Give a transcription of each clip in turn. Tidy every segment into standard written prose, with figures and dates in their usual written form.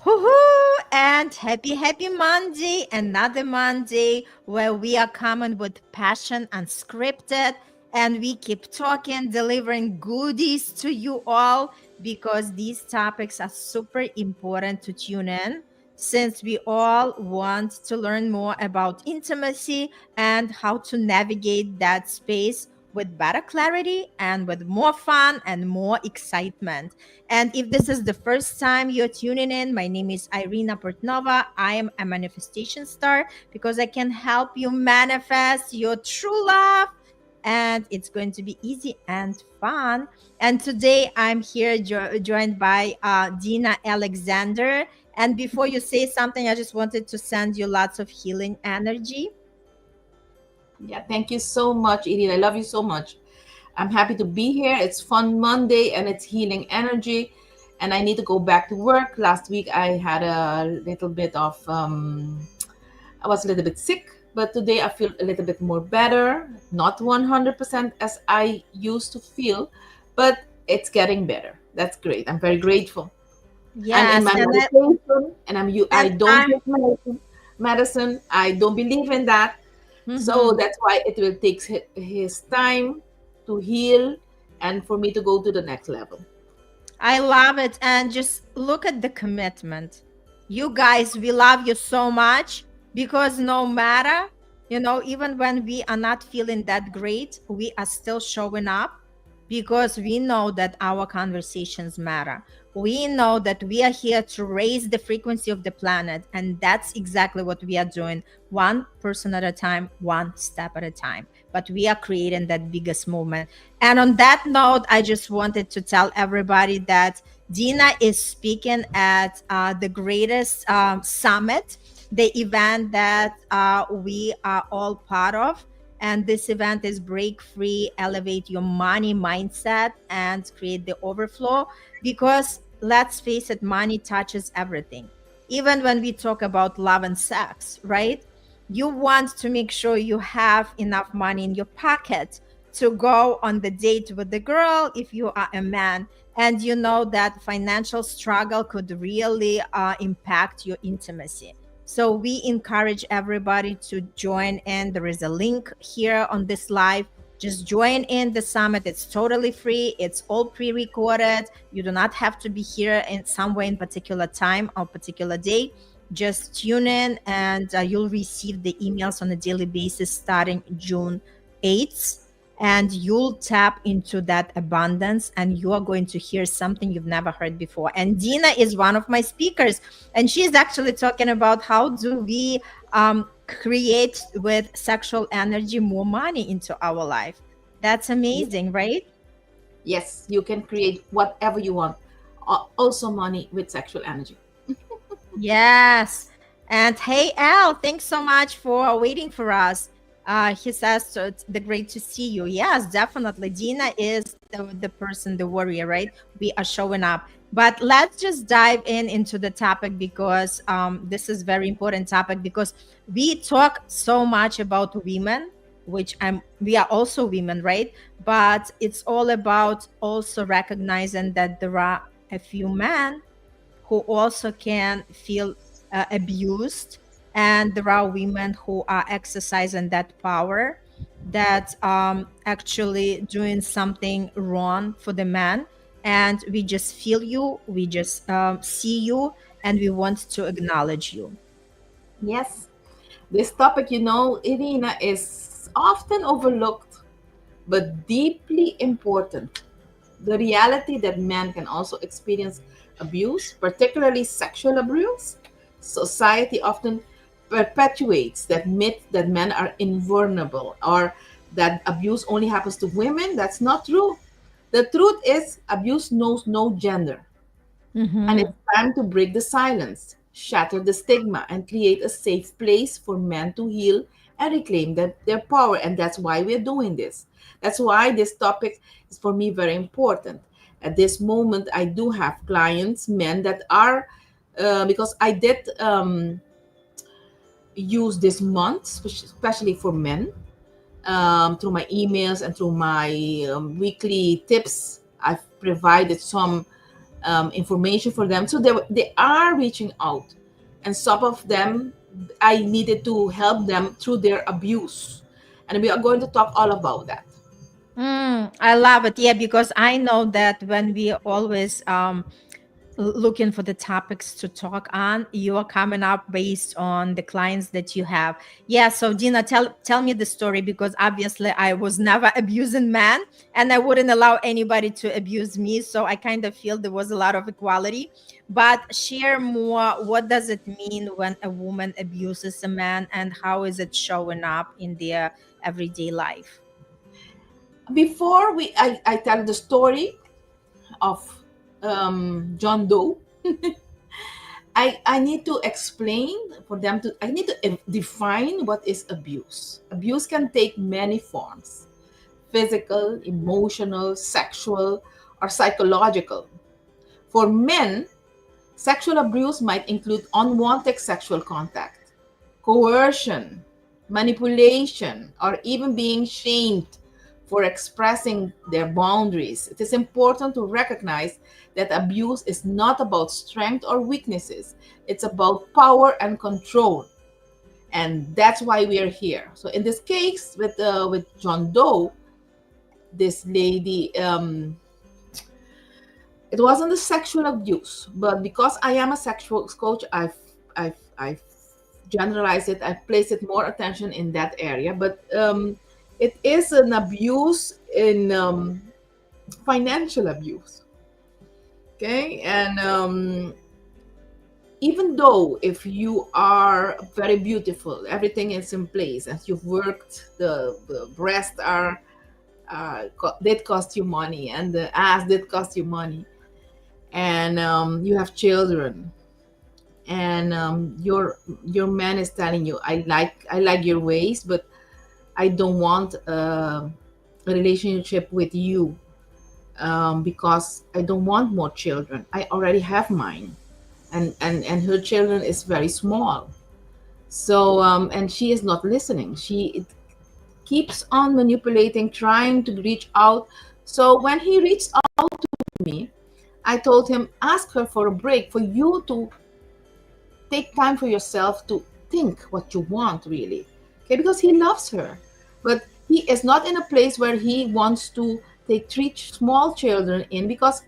Woohoo! And happy Monday, another Monday where we are coming with Passion Unscripted and we keep talking, delivering goodies to you all because these topics are super important to tune in since we all want to learn more about intimacy and how to navigate that space with better clarity and with more fun and more excitement. And if this is the first time you're tuning in, my name is Irina Portnova. I am a manifestation star because I can help you manifest your true love. And it's going to be easy and fun. And today I'm here joined by Dina Alexander. And before you say something, I just wanted to send you lots of healing energy. Yeah, thank you so much, Irina. I love you so much. I'm happy to be here. It's fun Monday and it's healing energy. And I need to go back to work. Last week I had a little bit of, I was a little bit sick, but today I feel a little bit more better. Not 100% as I used to feel, but it's getting better. That's great. I'm very grateful. I'm in Yes, my meditation and I and don't I'm take medicine. I don't believe in that. So mhm. that's why it will take his time to heal and for me to go to the next level. I love it. And just look at the commitment. You guys, we love you so much because no matter, even when we are not feeling that great, we are still showing up because we know that our conversations matter. We know that we are here to raise the frequency of the planet. And that's exactly what we are doing, one person at a time, one step at a time. But we are creating that biggest movement. And on that note, I just wanted to tell everybody that Dina is speaking at the greatest summit, the event that we are all part of. And this event is Break Free, Elevate Your Money Mindset, and Create the Overflow. Because let's face it, money touches everything. Even when we talk about love and sex, right? You want to make sure you have enough money in your pocket to go on the date with the girl if you are a man, and you know that financial struggle could really impact your intimacy. So we encourage everybody to join in. There is a link here on this live. Just join in the summit. It's totally free. It's all pre-recorded. You do not have to be here in somewhere in particular time or particular day. Just tune in and you'll receive the emails on a daily basis starting June 8th, and you'll tap into that abundance and you are going to hear something you've never heard before. And Dina is one of my speakers, and she's actually talking about how do we create with sexual energy more money into our life. That's amazing, right? Yes, you can create whatever you want. Also money with sexual energy. Yes. And hey, Al, thanks so much for waiting for us. He says, so it's the great to see you. Yes, definitely. Dina is the person, the warrior, right? We are showing up. But let's just dive into the topic because this is very important topic because we talk so much about women, which we are also women, right? But it's all about also recognizing that there are a few men who also can feel abused, and there are women who are exercising that power, that actually doing something wrong for the man, and we just feel you, we just see you, and we want to acknowledge you. Yes. This topic, Irina, is often overlooked but deeply important. The reality that men can also experience abuse, particularly sexual abuse. Society often perpetuates that myth that men are invulnerable or that abuse only happens to women. That's not true. The truth is, abuse knows no gender. And Mm-hmm. it's time to break the silence, shatter the stigma, and create a safe place for men to heal and reclaim their power. And that's why we're doing this. That's why this topic is for me very important. At this moment, I do have clients, men that are, because I did use this month, especially for men, through my emails and through my weekly tips. I've provided some information for them. So they are reaching out, and some of them I needed to help them through their abuse, and we are going to talk all about that. I love it. Yeah, because I know that when we always looking for the topics to talk on, you are coming up based on the clients that you have. Yeah, so Dina, tell me the story, because obviously I was never abusing men and I wouldn't allow anybody to abuse me. So I kind of feel there was a lot of equality. But share more. What does it mean when a woman abuses a man, and how is it showing up in their everyday life? Before I tell the story of John Doe, I need to explain for them to, I need to define what is abuse. Abuse can take many forms: physical, emotional, sexual, or psychological. For men, sexual abuse might include unwanted sexual contact, coercion, manipulation, or even being shamed for expressing their boundaries. It is important to recognize that abuse is not about strength or weaknesses, it's about power and control. And that's why we are here. So in this case with John Doe, this lady, it wasn't a sexual abuse, but because I am a sexual coach, I've generalized it. I've placed it more attention in that area. But it is an abuse in financial abuse. Okay, and even though if you are very beautiful, everything is in place, as you've worked, the breasts are did cost you money, and the ass did cost you money, and you have children, and your man is telling you, I like your ways, but I don't want a relationship with you, because I don't want more children. I already have mine, and her children is very small. So and she is not listening. She keeps on manipulating, trying to reach out. So when he reached out to me, I told him, ask her for a break, for you to take time for yourself to think what you want really. Okay, because he loves her. But he is not in a place where he wants to take three small children in, because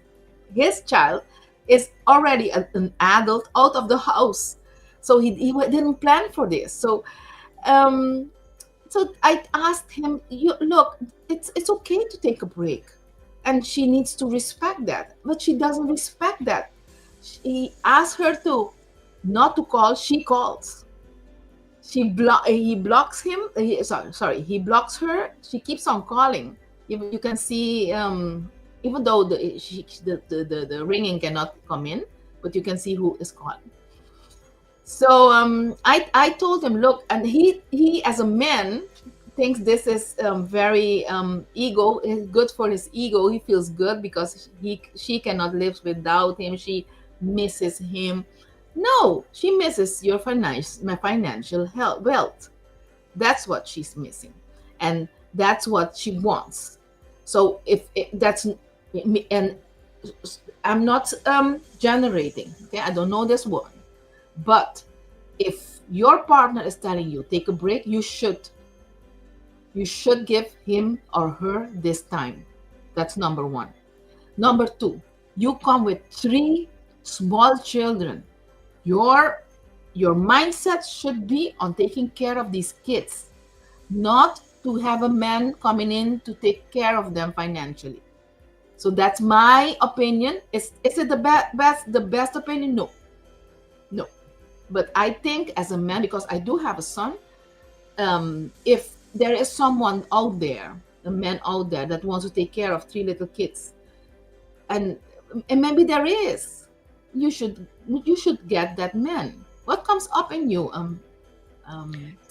his child is already an adult out of the house. So he didn't plan for this. Um, so I asked him, you look, it's okay to take a break. And she needs to respect that. But she doesn't respect that. He asked her to not to call, she calls. He blocks him. Sorry, he blocks her. She keeps on calling. You can see, even though the ringing cannot come in, but you can see who is calling. So I told him, look, and he as a man thinks this is very ego is good for his ego. He feels good because she cannot live without him. She misses him. No, she misses my financial health, wealth. That's what she's missing, and that's what she wants. So if that's, and I'm not generating. Okay, I don't know this one, but if your partner is telling you take a break, you should give him or her this time. That's number one. Number two, you come with three small children. Your mindset should be on taking care of these kids, not to have a man coming in to take care of them financially. So that's my opinion. Is it the best opinion? No, no. But I think as a man, because I do have a son, if there is someone out there, a man out there that wants to take care of three little kids, and maybe there is, you should get that man. What comes up in you?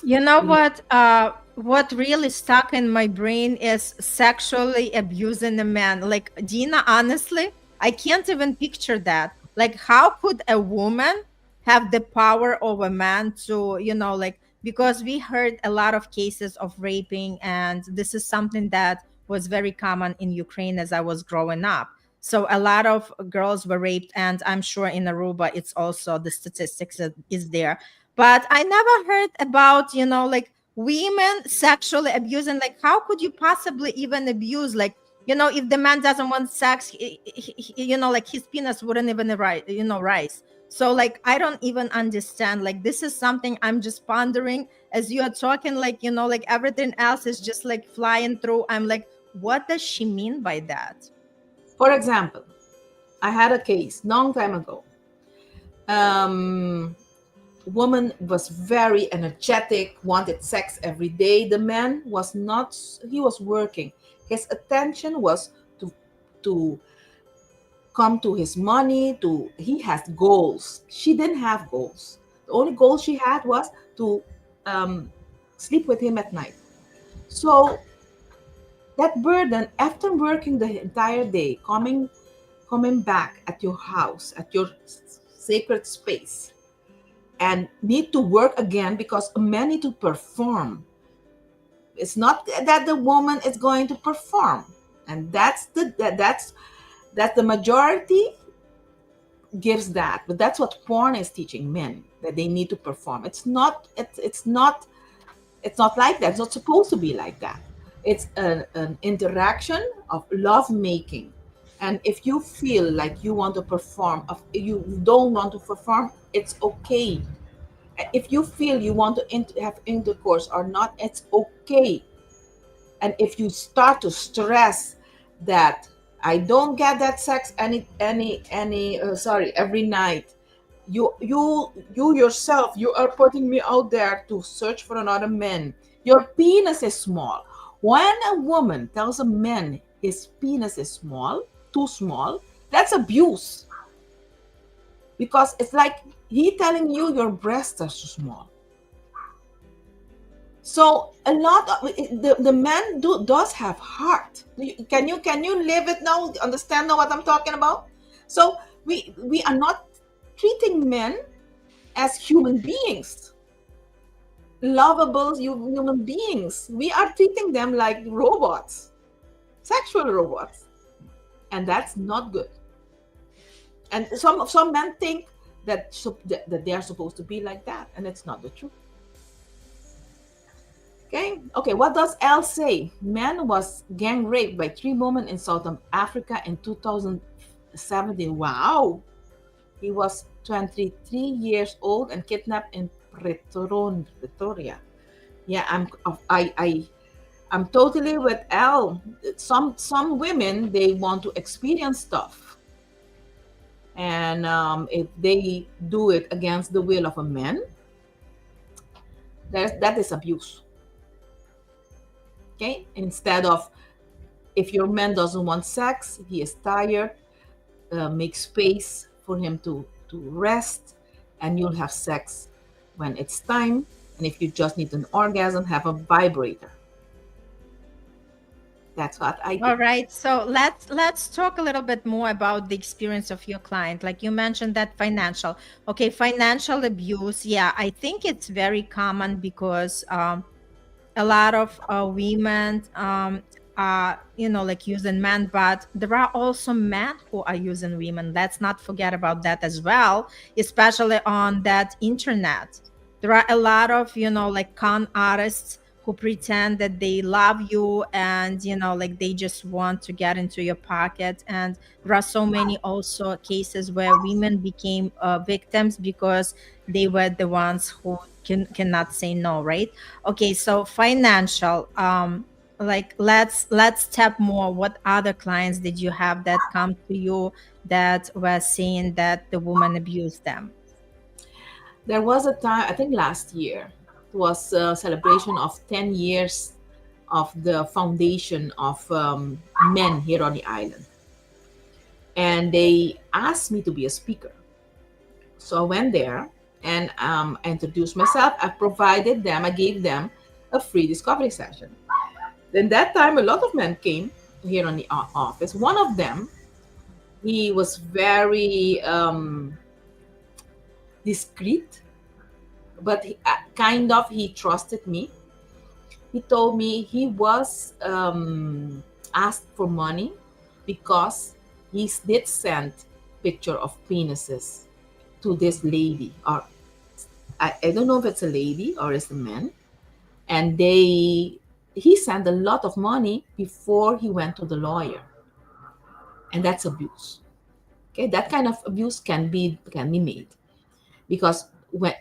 You know Irina? what really stuck in my brain is sexually abusing a man. Like Dina, honestly, I can't even picture that. Like, how could a woman have the power over a man to, like, because we heard a lot of cases of raping, and this is something that was very common in Ukraine as I was growing up. So a lot of girls were raped, and I'm sure in Aruba it's also the statistics that is there. But I never heard about, like women sexually abusing. Like, how could you possibly even abuse? Like, if the man doesn't want sex, like his penis wouldn't even rise. So like I don't even understand. Like this is something I'm just pondering as you are talking. Like like everything else is just like flying through. I'm like, what does she mean by that? For example, I had a case long time ago. Um, Woman was very energetic, wanted sex every day. The man was not. He was working. His attention was to come to his money. To he has goals. She didn't have goals. The only goal she had was to um, sleep with him at night. So that burden, after working the entire day, coming back at your house, at your sacred space, and need to work again because men need to perform. It's not that the woman is going to perform, and that's the majority gives that, but that's what porn is teaching men, that they need to perform. It's not like that. It's not supposed to be like that. It's an interaction of love making. And if you feel like you want to perform, if you don't want to perform, it's okay. If you feel you want to have intercourse or not, it's okay. And if you start to stress that I don't get that sex every night, you yourself, you are putting me out there to search for another man. Your penis is small. When a woman tells a man his penis is small, too small, that's abuse, because it's like he telling you your breasts are too small. So a lot of the man does have heart. Can you live it now? Understand now what I'm talking about? So we are not treating men as human beings, lovable human beings. We are treating them like robots, sexual robots, and that's not good. And some men think that they are supposed to be like that, and it's not the truth. Okay, what does L say? Man was gang raped by 3 women in South Africa in 2017. Wow. He was 23 years old and kidnapped in Pretoria. Yeah, I'm totally with L. Some women, they want to experience stuff, and if they do it against the will of a man, that is abuse. Okay, instead of, if your man doesn't want sex, he is tired, make space for him to rest, and you'll have sex when it's time. And if you just need an orgasm, have a vibrator. That's what I All think. right. So let's talk a little bit more about the experience of your client. Like you mentioned that financial. Okay, financial abuse. Yeah, I think it's very common because a lot of women are like using men, but there are also men who are using women. Let's not forget about that as well, especially on that internet. There are a lot of like con artists who pretend that they love you, and like they just want to get into your pocket. And there are so many also cases where women became victims because they were the ones who cannot say no, right? Okay, so financial. Like let's tap more. What other clients did you have that come to you that were saying that the woman abused them? There was a time, I think last year, it was a celebration of 10 years of the foundation of men here on the island. And they asked me to be a speaker. So I went there and I introduced myself. I gave them a free discovery session. Then that time, a lot of men came here on the office. One of them, he was very discreet, but he trusted me. He told me he was asked for money because did send picture of penises to this lady, or I don't know if it's a lady or it's a man, and he sent a lot of money before he went to the lawyer, and that's abuse. Okay, that kind of abuse can be made, because when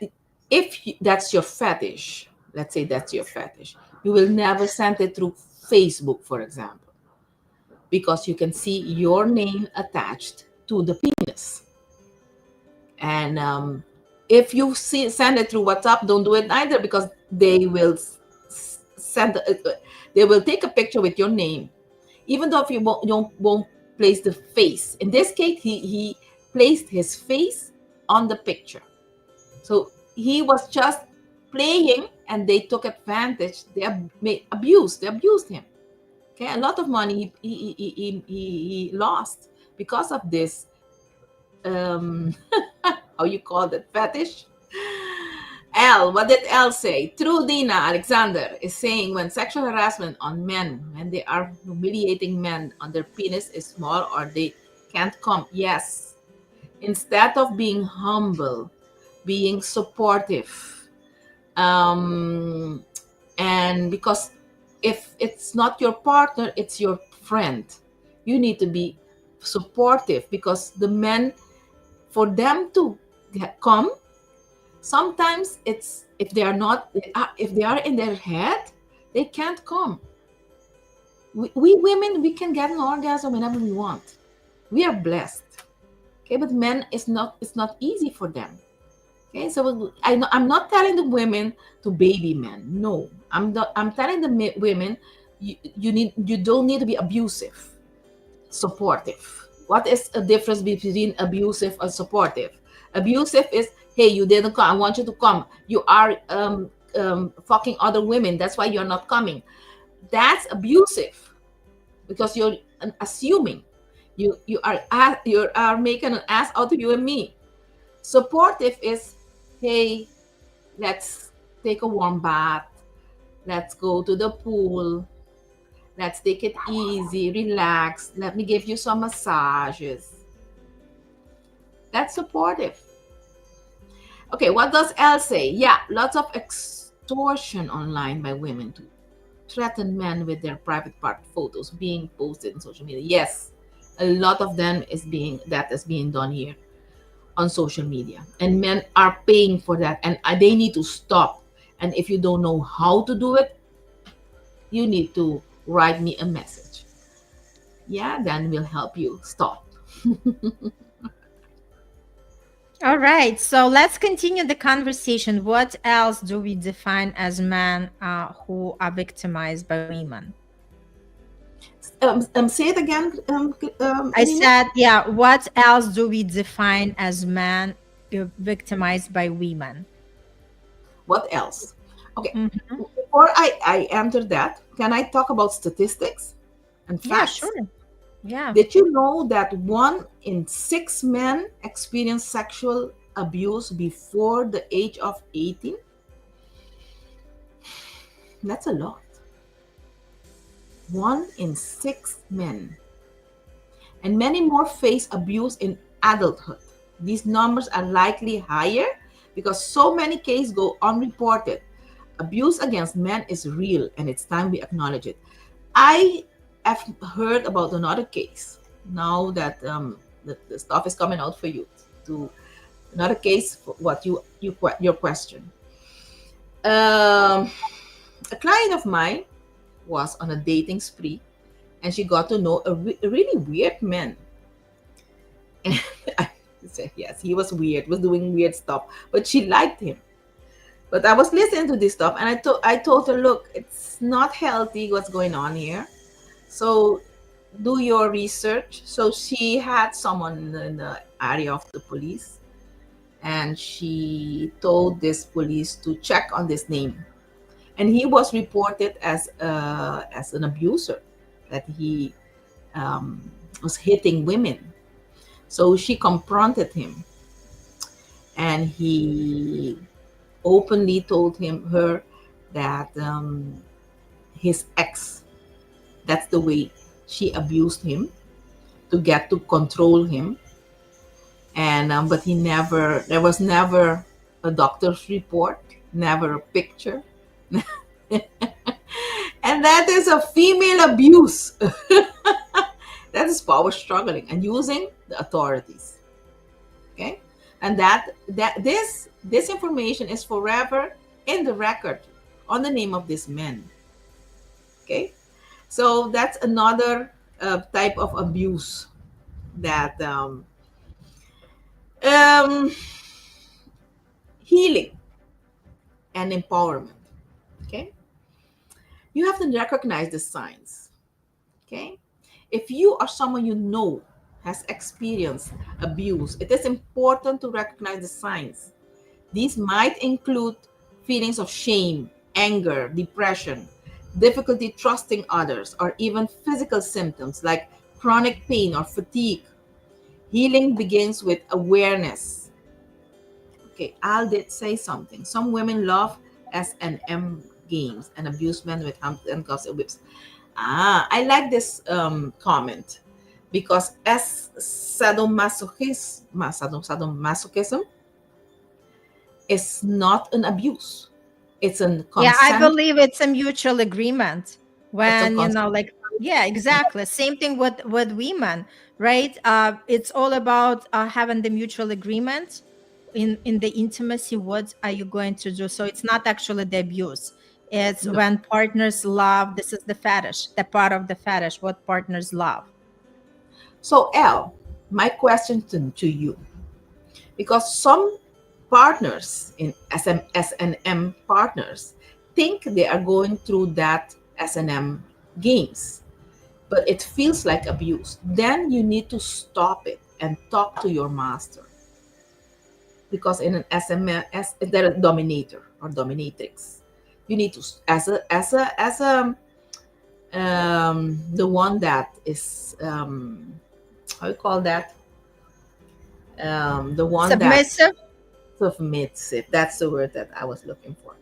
if that's your fetish, let's say that's your fetish, you will never send it through Facebook, for example, because you can see your name attached to the penis. And if you send it through WhatsApp, don't do it either, because they will they will take a picture with your name, even though if you won't place the face. In this case, he placed his face on the picture. So he was just playing, and they took advantage. They abused him. Okay, a lot of money he lost because of this. How you call that, fetish? What did L say? True, Dina Alexander is saying, when sexual harassment on men, when they are humiliating men on their penis is small or they can't come. Yes. Instead of being humble, being supportive, and because if it's not your partner, it's your friend, you need to be supportive, because the men, for them to come, sometimes it's if they are in their head, they can't come. We women, we can get an orgasm whenever we want. We are blessed. Okay, but men, it's not easy for them. Okay, so I'm not telling the women to baby men. No, I'm telling the women, you don't need to be abusive, supportive. What is a difference between abusive and supportive? Abusive is, hey, you didn't come, I want you to come. You are fucking other women, that's why you're not coming. That's abusive, because you're assuming. You are making an ass out of you and me. Supportive is, hey, let's take a warm bath, let's go to the pool, let's take it easy, relax, let me give you some massages. That's supportive. Okay, what does L say? Yeah, lots of extortion online by women to threaten men with their private part photos being posted on social media. Yes, a lot of them is being done here on social media, and men are paying for that, and they need to stop. And if you don't know how to do it, you need to write me a message. Yeah, then we'll help you stop. All right, so let's continue the conversation. What else do we define as men who are victimized by women? Say it again. I Irina? said, yeah, what else do we define as men victimized by women? What else? Okay, Mhm. before I enter that, can I talk about statistics and Yeah, facts? sure. Yeah. Did you know that 1 in 6 men experience sexual abuse before the age of 18? That's a lot. 1 in 6 men. And many more face abuse in adulthood. These numbers are likely higher because so many cases go unreported. Abuse against men is real, and it's time we acknowledge it. I have heard about another case now that the stuff is coming out for you. To another case for what your question. A client of mine was on a dating spree, and she got to know a really weird man. And I said, yes, he was weird, was doing weird stuff, but she liked him. But I was listening to this stuff, and I told her, look, it's not healthy what's going on here. So do your research. So she had someone in the area of the police, and she told this police to check on this name. And he was reported as an abuser, that he was hitting women. So she confronted him, and he openly told her that his ex, that's the way she abused him. to get to control him. And but he never, there was never a doctor's report, never a picture. And that is a female abuse. That is power struggling and using the authorities. Okay, and this information is forever in the record on the name of this man. Okay, so that's another type of abuse that um, healing and empowerment. Okay, you have to recognize the signs. Okay, if you or someone you know has experienced abuse, it is important to recognize the signs. These might include feelings of shame, anger, depression, difficulty trusting others, or even physical symptoms like chronic pain or fatigue. Healing begins with awareness. Okay, Al did say something. Some women love S&M games and abuse men with handcuffs and whips. I like this comment because as sadomasochism is not an abuse. It's a Yeah, I consent. believe it's a mutual agreement It's a when, consent. like, yeah, exactly. Same thing with women, right? It's all about having the mutual agreement in the intimacy. What are you going to do? So it's not actually the abuse. It's No. when partners love. This is the fetish, the part of the fetish, what partners love. So, L, my question to you, because some partners in S&M partners think they are going through that S&M games, but it feels like abuse. Then you need to stop it and talk to your master. Because in an SMS, they're a dominator or dominatrix. You need to, as a the one that is how you call that, the one that Submissive. submissive. That's the word that I was looking for.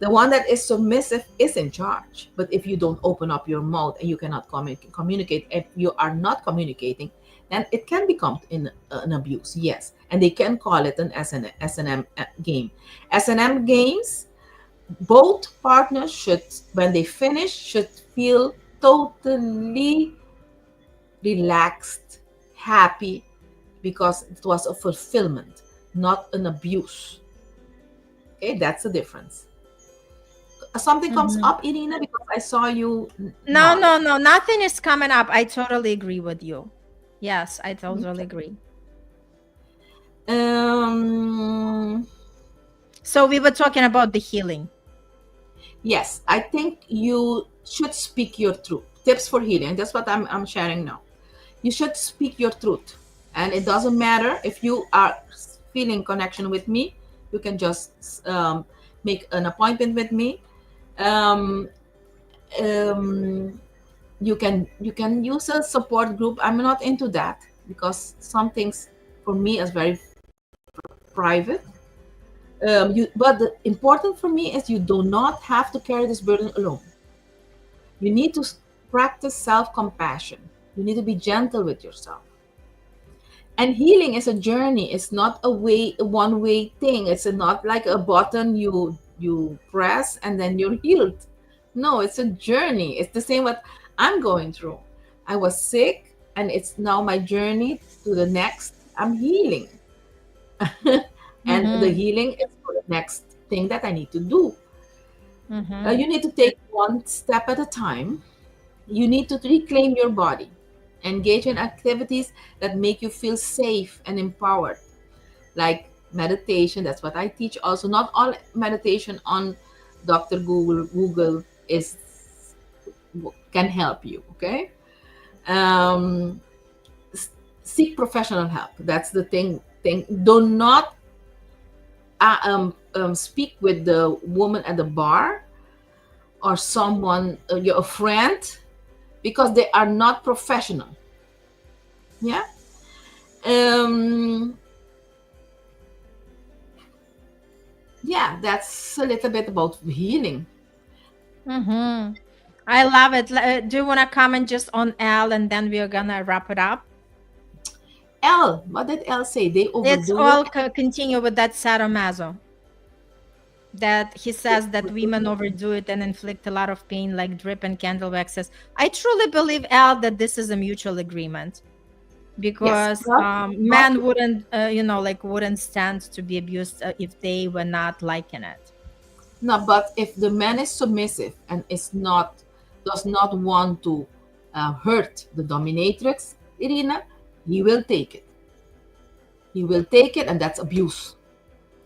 The one that is submissive is in charge. But if you don't open up your mouth and you cannot communicate, if you are not communicating, then it can become an abuse. Yes, and they can call it an S&M game. S&M games, both partners should, when they finish, should feel totally relaxed, happy, because it was a fulfillment, not an abuse. Okay, that's the difference. Something comes up, Irina, because I saw you No, nodding. nothing is coming up. I totally agree with you. Yes, I totally agree. Um, So we were talking about the healing. yes, I think you should speak your truth. Tips for healing. That's what I'm sharing now. You should speak your truth. And it doesn't matter if you are feeling connection with me, you can just make an appointment with me. Um, you can use a support group. I'm not into that because some things for me is very private. But the important for me is you do not have to carry this burden alone. You need to practice self-compassion. You need to be gentle with yourself. And healing is a journey. It's not a one-way thing. It's not like a button you press and then you're healed. No, it's a journey. It's the same what I'm going through. I was sick and it's now my journey to the next. I'm healing. And the healing is for the next thing that I need to do. You need to take one step at a time. You need to reclaim your body. Engage in activities that make you feel safe and empowered, like meditation. That's what I teach. Also, not all meditation on Dr. Google is can help you. Okay, seek professional help. That's the thing. Do not speak with the woman at the bar or someone, your friend, because they are not professional. Yeah. Yeah, that's a little bit about healing. I love it. Do you want to comment just on L and then we're gonna wrap it up? L, what did L say? They It's overdo it. all continue with that sadomaso, that he says that women overdo it and inflict a lot of pain, like drip and candle waxes. I truly believe, Al, that this is a mutual agreement, Yes, because but men wouldn't, like wouldn't stand to be abused if they were not liking it. no, but if the man is submissive and does not want to hurt the dominatrix, Irina, he will take it. He will take it, and that's abuse.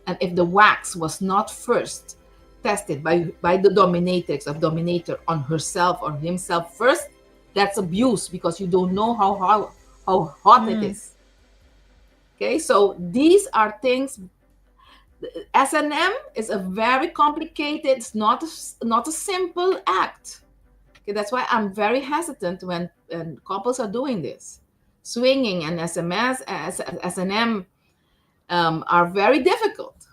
And if the wax was not first tested by the dominatrix of dominator on herself or himself first, that's abuse, because you don't know how hot it Mm, is. Okay, so these are things. S&M is a very complicated, it's not a simple act. Okay, that's why I'm very hesitant when couples are doing this. Swinging and S&M are very difficult.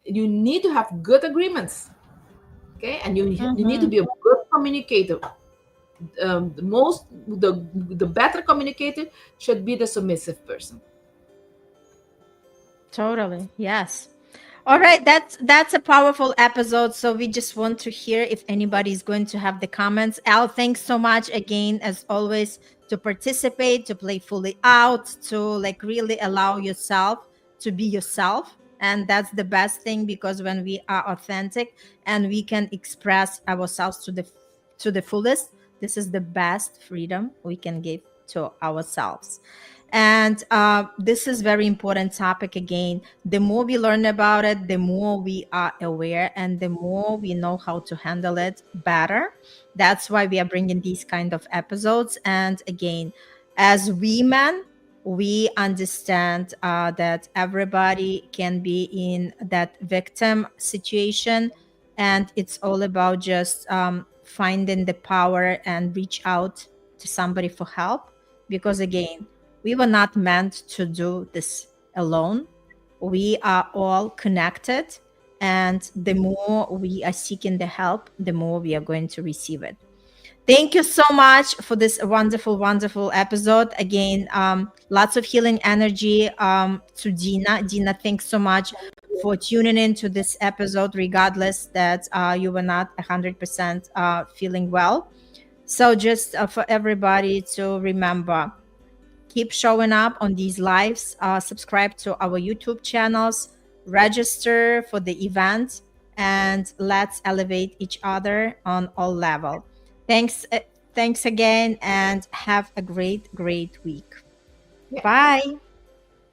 You need to have good agreements, okay, and you need to mhm. be a good communicator. The better communicator should be the submissive person. Totally. Yes. All right, that's a powerful episode. So we just want to hear if anybody's going to have the comments. Al, thanks so much again, as always, to participate, to play fully out, to like really allow yourself to be yourself. And that's the best thing, because when we are authentic and we can express ourselves to the fullest, this is the best freedom we can give to ourselves. And this is very important topic. Again, the more we learn about it, the more we are aware, and the more we know how to handle it better. That's why we are bringing these kind of episodes. And again, as women, we understand that everybody can be in that victim situation, and it's all about just finding the power and reach out to somebody for help, because again, we were not meant to do this alone. We are all connected. And the more we are seeking the help, the more we are going to receive it. Thank you so much for this wonderful, wonderful episode. Again, lots of healing energy to Dina. Dina, thanks so much for tuning in to this episode, regardless that you were not 100% feeling well. So, just for everybody to remember, keep showing up on these lives, subscribe to our YouTube channels, register for the event, and let's elevate each other on all level. Thanks, thanks again, and have a great, great week. Yeah. Bye.